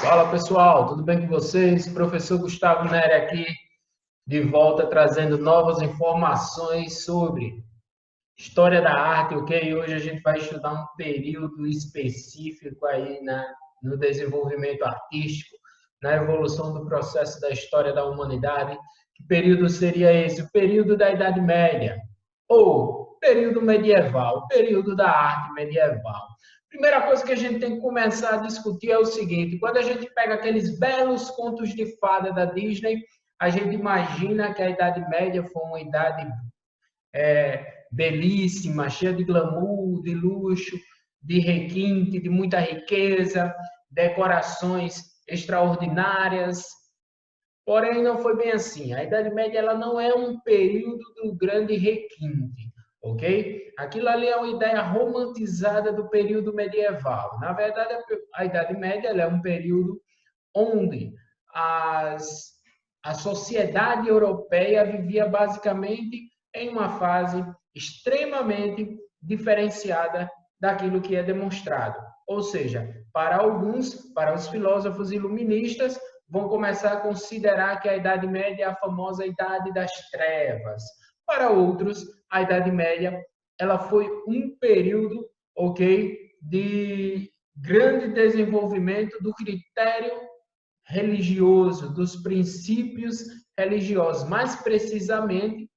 Fala pessoal, tudo bem com vocês? Professor Gustavo Neri aqui, de volta trazendo novas informações sobre história da arte, ok? Hoje a gente vai estudar um período específico aí no desenvolvimento artístico, na evolução do processo da história da humanidade. Que período seria esse? O período da Idade Média, ou período medieval, o período da arte medieval. Primeira coisa que a gente tem que começar a discutir é o seguinte: quando a gente pega aqueles belos contos de fada da Disney, a gente imagina que a Idade Média foi uma idade belíssima, cheia de glamour, de luxo, de requinte, de muita riqueza, decorações extraordinárias. Porém, não foi bem assim. A Idade Média ela não é um período do grande requinte, ok? Aquilo ali é uma ideia romantizada do período medieval. Na verdade, a Idade Média ela é um período onde a sociedade europeia vivia basicamente em uma fase extremamente diferenciada daquilo que é demonstrado. Ou seja, para alguns, para os filósofos iluministas, vão começar a considerar que a Idade Média é a famosa Idade das Trevas. Para outros, a Idade Média ela foi um período, ok, de grande desenvolvimento do critério religioso, dos princípios religiosos, mais precisamente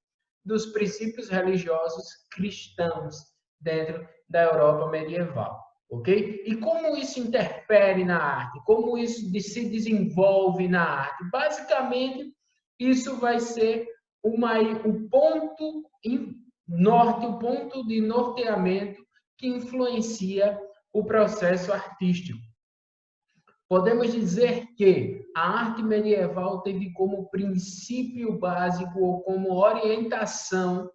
dos princípios religiosos cristãos dentro da Europa medieval, ok? E como isso interfere na arte? Como isso se desenvolve na arte? Basicamente, isso vai ser o ponto norte, o ponto de norteamento que influencia o processo artístico. Podemos dizer que a arte medieval teve como princípio básico ou como orientação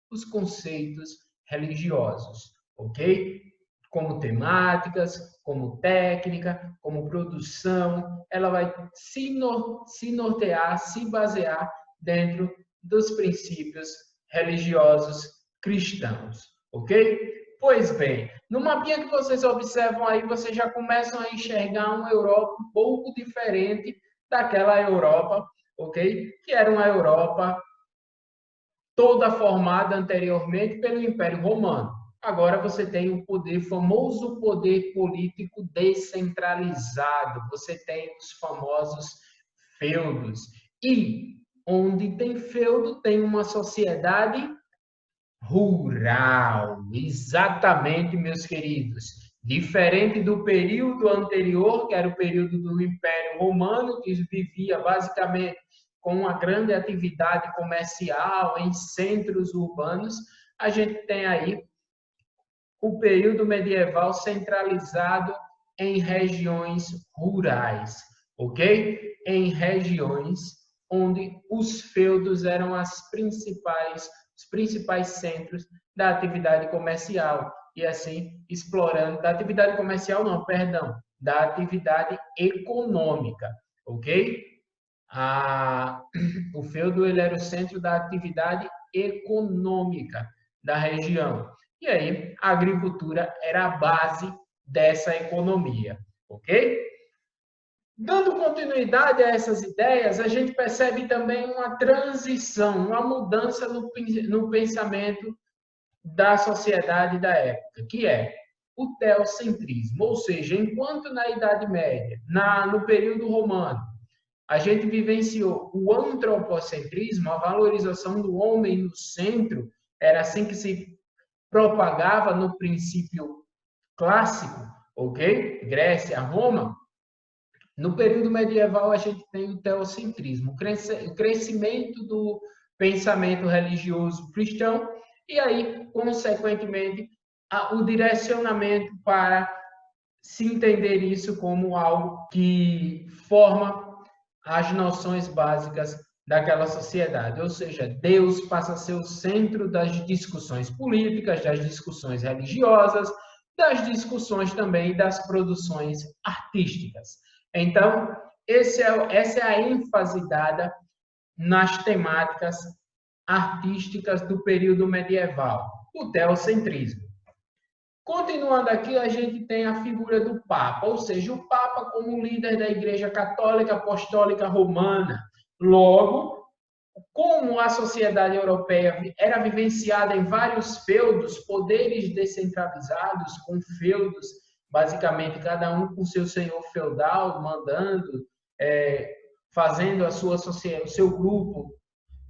os conceitos religiosos, ok? Como temáticas, como técnica, como produção, ela vai se nortear, se basear dentro dos princípios religiosos cristãos, ok? Pois bem, no mapinha que vocês observam aí, vocês já começam a enxergar uma Europa um pouco diferente daquela Europa, ok? Que era uma Europa toda formada anteriormente pelo Império Romano. Agora você tem o poder, famoso poder político descentralizado. Você tem os famosos feudos. E onde tem feudo, tem uma sociedade rural. Exatamente, meus queridos. Diferente do período anterior, que era o período do Império Romano, que vivia basicamente com uma grande atividade comercial em centros urbanos, a gente tem aí o período medieval centralizado em regiões rurais, ok? Em regiões onde os feudos eram os principais centros da atividade comercial e assim explorando da atividade comercial não, perdão, da atividade econômica, ok? O feudo ele era o centro da atividade econômica da região. E aí, a agricultura era a base dessa economia, ok? Dando continuidade a essas ideias, a gente percebe também uma transição, uma mudança no pensamento da sociedade da época, que é o teocentrismo, ou seja, enquanto na Idade Média, no período romano, a gente vivenciou o antropocentrismo, a valorização do homem no centro, era assim que se propagava no princípio clássico, ok? Grécia, Roma. No período medieval, a gente tem o teocentrismo, o crescimento do pensamento religioso cristão e aí, consequentemente, o direcionamento para se entender isso como algo que forma as noções básicas daquela sociedade. Ou seja, Deus passa a ser o centro das discussões políticas, das discussões religiosas, das discussões também das produções artísticas. Então, essa é a ênfase dada nas temáticas artísticas do período medieval, o teocentrismo. Continuando aqui, a gente tem a figura do Papa, ou seja, o Papa como líder da Igreja Católica Apostólica Romana. Logo, como a sociedade europeia era vivenciada em vários feudos, poderes descentralizados, com feudos, basicamente cada um com seu senhor feudal, mandando, fazendo o seu grupo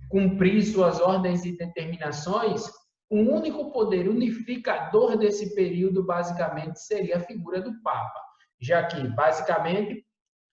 cumprir suas ordens e determinações, o único poder unificador desse período, basicamente, seria a figura do Papa, já que, basicamente,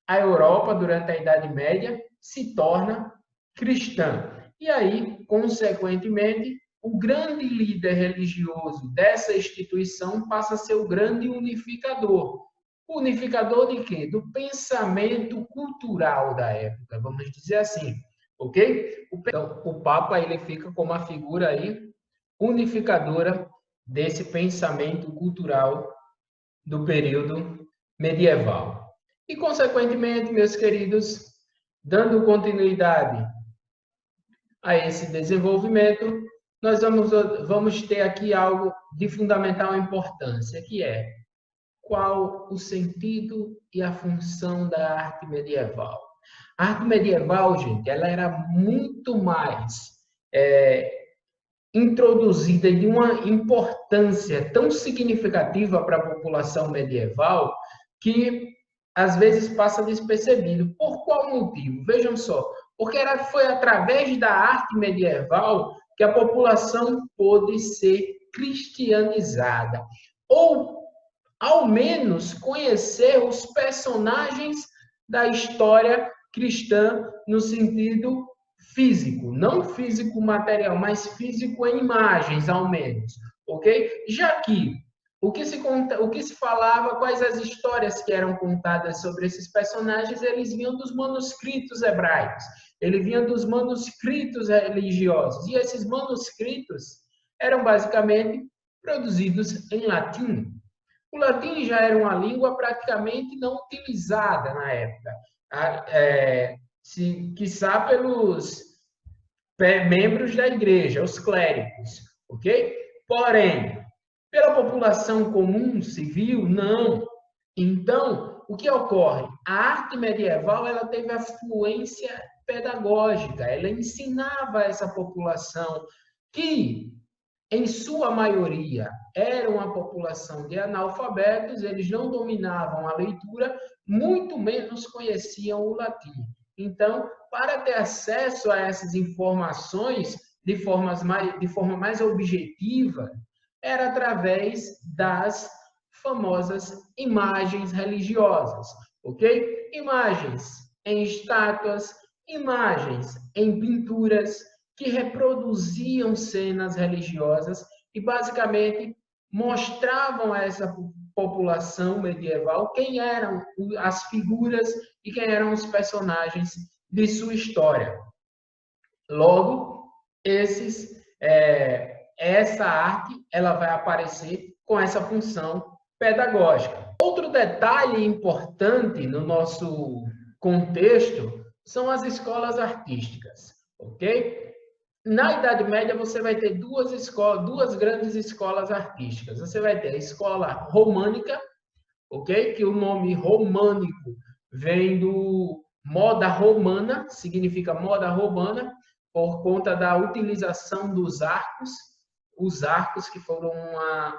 a Europa, durante a Idade Média, se torna cristã. E aí, consequentemente, o grande líder religioso dessa instituição passa a ser o grande unificador. Unificador de quê? Do pensamento cultural da época, vamos dizer assim, ok? Então, o Papa ele fica como a figura aí unificadora desse pensamento cultural do período medieval. E, consequentemente, meus queridos, dando continuidade a esse desenvolvimento, nós vamos ter aqui algo de fundamental importância, que é qual o sentido e a função da arte medieval. A arte medieval, gente, ela era muito mais introduzida de uma importância tão significativa para a população medieval que às vezes passa despercebido. Por qual motivo? Vejam só, porque foi através da arte medieval que a população pôde ser cristianizada, ou ao menos conhecer os personagens da história cristã no sentido físico, não físico material, mas físico em imagens, ao menos, ok? Já que o que se falava, quais as histórias que eram contadas sobre esses personagens, eles vinham dos manuscritos hebraicos, ele vinha dos manuscritos religiosos, e esses manuscritos eram basicamente produzidos em latim. O latim já era uma língua praticamente não utilizada na época, quiçá pelos membros da igreja, os clérigos, ok? Porém, pela população comum, civil, não. Então, o que ocorre? A arte medieval ela teve a fluência pedagógica, ela ensinava essa população que, em sua maioria, era uma população de analfabetos, eles não dominavam a leitura, muito menos conheciam o latim. Então, para ter acesso a essas informações de forma mais objetiva, era através das famosas imagens religiosas, ok? Imagens em estátuas, imagens em pinturas que reproduziam cenas religiosas e basicamente mostravam a essa população medieval quem eram as figuras e quem eram os personagens de sua história. Logo, essa arte ela vai aparecer com essa função pedagógica. Outro detalhe importante no nosso contexto são as escolas artísticas, ok? Na Idade Média você vai ter duas grandes escolas artísticas. Você vai ter a escola românica, ok? Que o nome românico vem do moda romana, significa moda romana, por conta da utilização dos arcos, os arcos que foram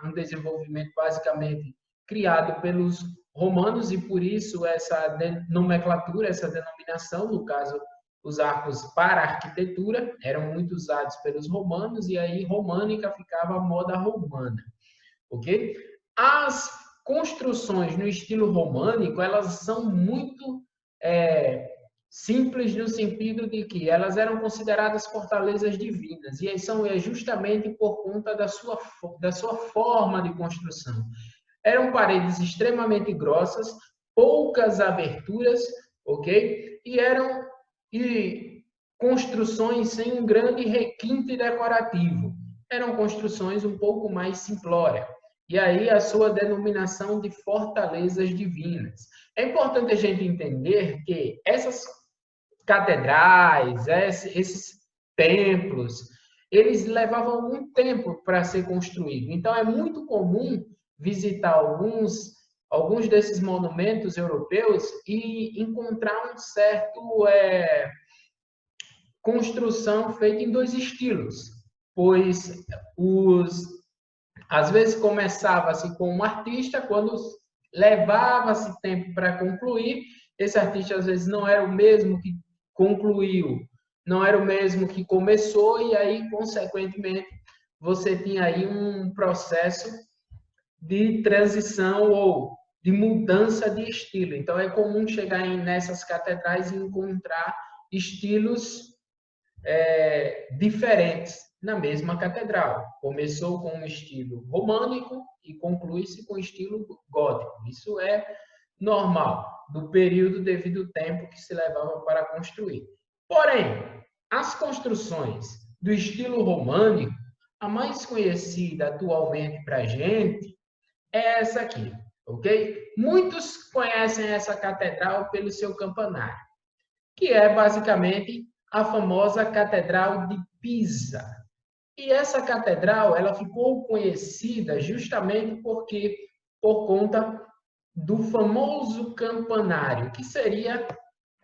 um desenvolvimento basicamente criado pelos romanos e por isso essa nomenclatura, essa denominação, no caso os arcos para arquitetura, eram muito usados pelos romanos e aí românica ficava a moda romana, ok? As construções no estilo românico, elas são muito simples no sentido de que elas eram consideradas fortalezas divinas, e são justamente por conta da sua forma de construção. Eram paredes extremamente grossas, poucas aberturas, ok? E construções sem um grande requinte decorativo. Eram construções um pouco mais simplórias. E aí a sua denominação de fortalezas divinas. É importante a gente entender que essas catedrais, esses templos, eles levavam algum tempo para ser construído. Então, é muito comum visitar alguns desses monumentos europeus e encontrar um certo construção feita em dois estilos, pois às vezes começava-se com um artista, quando levava-se tempo para concluir, esse artista às vezes não era o mesmo que concluiu, não era o mesmo que começou, e aí, consequentemente, você tinha aí um processo de transição ou de mudança de estilo. Então, é comum chegar nessas catedrais e encontrar estilos diferentes na mesma catedral. Começou com um estilo românico e conclui-se com estilo gótico. Isso é normal, do período devido ao tempo que se levava para construir. Porém, as construções do estilo românico, a mais conhecida atualmente para a gente é essa aqui, ok? Muitos conhecem essa catedral pelo seu campanário, que é basicamente a famosa Catedral de Pisa. E essa catedral, ela ficou conhecida justamente por conta do famoso campanário, que seria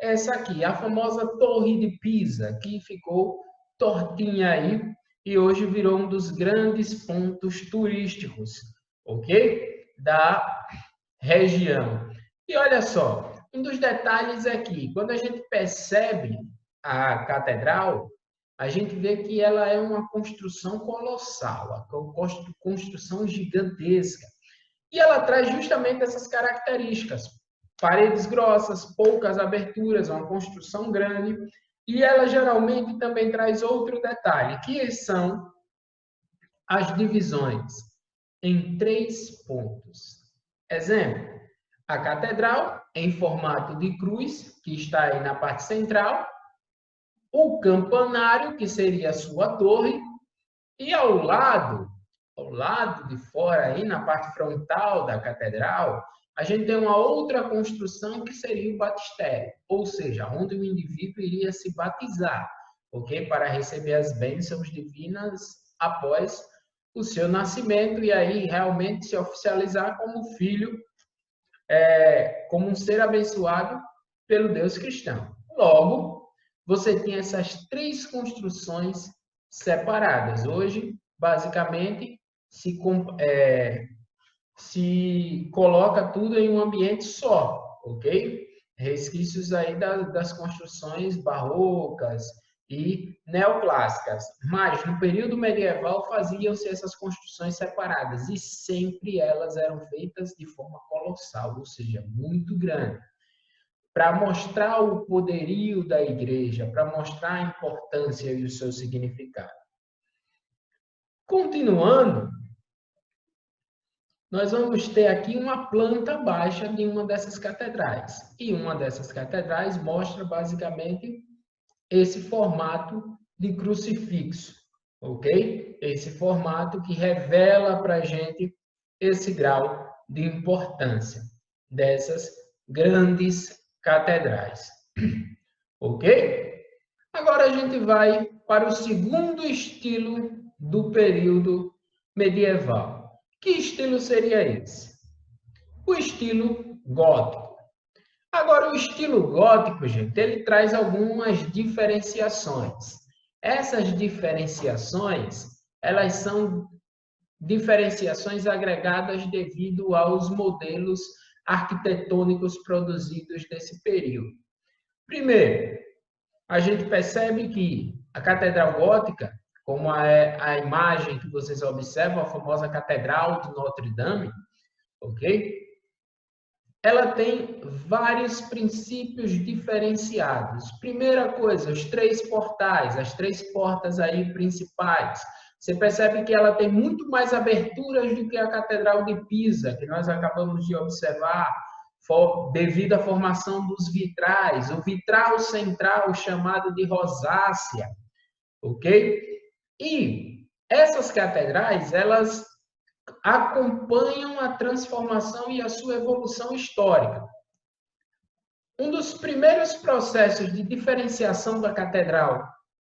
essa aqui, a famosa Torre de Pisa, que ficou tortinha aí e hoje virou um dos grandes pontos turísticos, ok? Da região. E olha só, um dos detalhes é que, quando a gente percebe a catedral, a gente vê que ela é uma construção colossal, uma construção gigantesca. E ela traz justamente essas características. Paredes grossas, poucas aberturas, uma construção grande. E ela geralmente também traz outro detalhe, que são as divisões em 3 pontos. Exemplo, a catedral em formato de cruz, que está aí na parte central, o campanário, que seria a sua torre, e ao lado de fora, aí na parte frontal da catedral, a gente tem uma outra construção que seria o batistério, ou seja, onde o indivíduo iria se batizar, ok? Para receber as bênçãos divinas após o seu nascimento e aí realmente se oficializar como filho, como um ser abençoado pelo Deus cristão. Logo, você tinha essas 3 construções separadas. Hoje, basicamente, se coloca tudo em um ambiente só, ok? Resquícios aí das construções barrocas e neoclássicas. Mas, no período medieval, faziam-se essas construções separadas e sempre elas eram feitas de forma colossal, ou seja, muito grande, para mostrar o poderio da igreja, para mostrar a importância e o seu significado. Continuando, nós vamos ter aqui uma planta baixa de uma dessas catedrais. E uma dessas catedrais mostra basicamente esse formato de crucifixo, ok? Esse formato que revela para a gente esse grau de importância dessas grandes catedrais, ok? Agora a gente vai para o segundo estilo do período medieval. Que estilo seria esse? O estilo gótico. Agora, o estilo gótico, gente, ele traz algumas diferenciações. Essas diferenciações, elas são diferenciações agregadas devido aos modelos arquitetônicos produzidos nesse período. Primeiro, a gente percebe que a Catedral Gótica, como a imagem que vocês observam, a famosa Catedral de Notre Dame, ok? Ela tem vários princípios diferenciados. Primeira coisa, os 3 portais, as 3 portas aí principais. Você percebe que ela tem muito mais aberturas do que a Catedral de Pisa, que nós acabamos de observar, devido à formação dos vitrais. O vitral central, chamado de rosácea, ok? E essas catedrais, elas acompanham a transformação e a sua evolução histórica. Um dos primeiros processos de diferenciação da catedral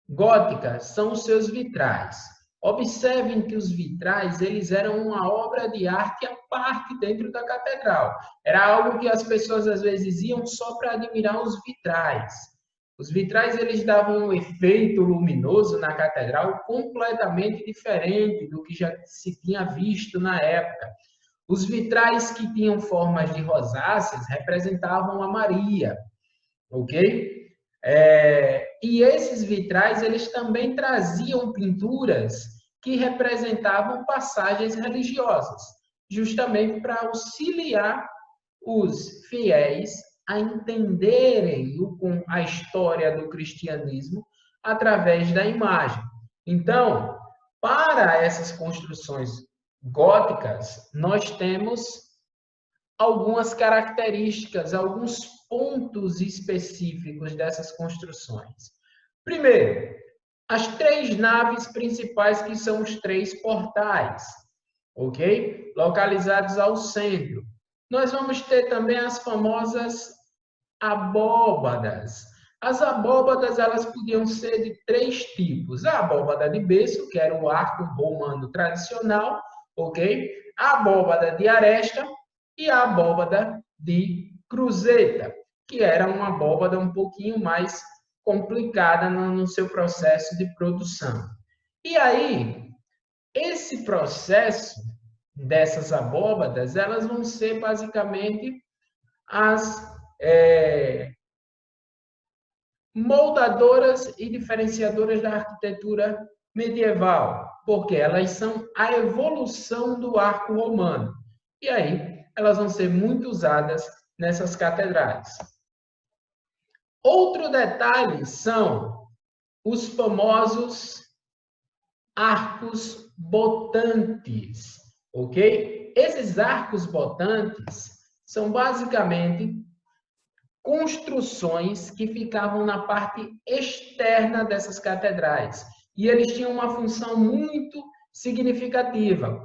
gótica são os seus vitrais. Observem que os vitrais, eles eram uma obra de arte à parte dentro da catedral. Era algo que as pessoas às vezes iam só para admirar os vitrais. Os vitrais, eles davam um efeito luminoso na catedral completamente diferente do que já se tinha visto na época. Os vitrais que tinham formas de rosáceas representavam a Maria, ok? E esses vitrais, eles também traziam pinturas que representavam passagens religiosas, justamente para auxiliar os fiéis a entenderem a história do cristianismo através da imagem. Então, para essas construções góticas, nós temos algumas características, alguns pontos específicos dessas construções. Primeiro, as 3 naves principais, que são os 3 portais, ok? Localizados ao centro. Nós vamos ter também as famosas abóbadas. As abóbadas, elas podiam ser de 3 tipos. A abóbada de berço, que era o arco romano tradicional, ok? A abóbada de aresta e a abóbada de cruzeta, que era uma abóbada um pouquinho mais complicada no seu processo de produção. E aí, esse processo dessas abóbadas, elas vão ser basicamente as moldadoras e diferenciadoras da arquitetura medieval, porque elas são a evolução do arco romano. E aí, elas vão ser muito usadas nessas catedrais. Outro detalhe são os famosos arcos botantes, ok? Esses arcos botantes são basicamente construções que ficavam na parte externa dessas catedrais. E eles tinham uma função muito significativa.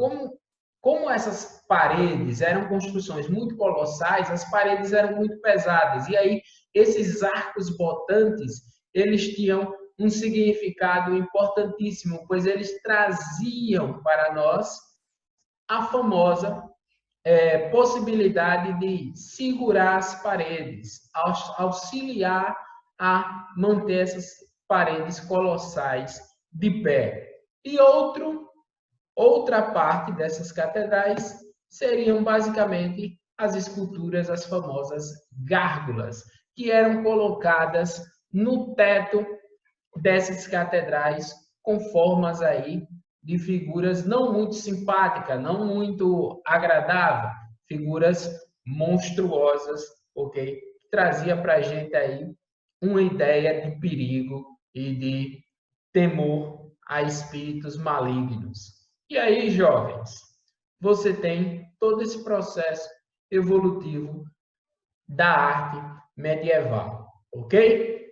Como essas paredes eram construções muito colossais, as paredes eram muito pesadas. E aí, esses arcos botantes, eles tinham um significado importantíssimo, pois eles traziam para nós a famosa possibilidade de segurar as paredes, auxiliar a manter essas paredes colossais de pé. E outra parte dessas catedrais seriam basicamente as esculturas, as famosas gárgulas, que eram colocadas no teto dessas catedrais com formas aí de figuras não muito simpáticas, não muito agradáveis, figuras monstruosas, ok? Trazia para a gente aí uma ideia de perigo e de temor a espíritos malignos. E aí, jovens, você tem todo esse processo evolutivo da arte medieval, ok?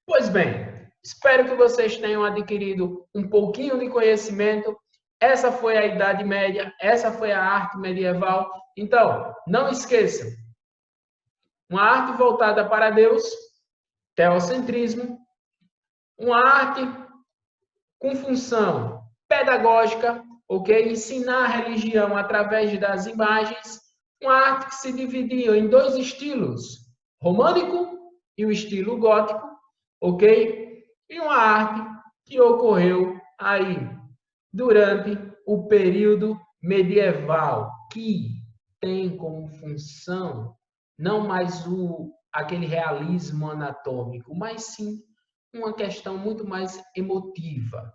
Pois bem, espero que vocês tenham adquirido um pouquinho de conhecimento. Essa foi a Idade Média, essa foi a arte medieval. Então, não esqueçam, uma arte voltada para Deus, teocentrismo, uma arte com função pedagógica, ok? Ensinar a religião através das imagens, uma arte que se dividia em 2 estilos, românico e o estilo gótico, ok? E uma arte que ocorreu aí durante o período medieval, que tem como função não mais aquele realismo anatômico, mas sim uma questão muito mais emotiva.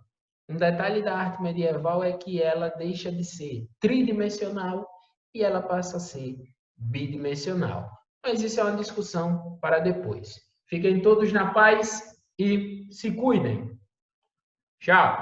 Um detalhe da arte medieval é que ela deixa de ser tridimensional e ela passa a ser bidimensional. Mas isso é uma discussão para depois. Fiquem todos na paz e se cuidem. Tchau!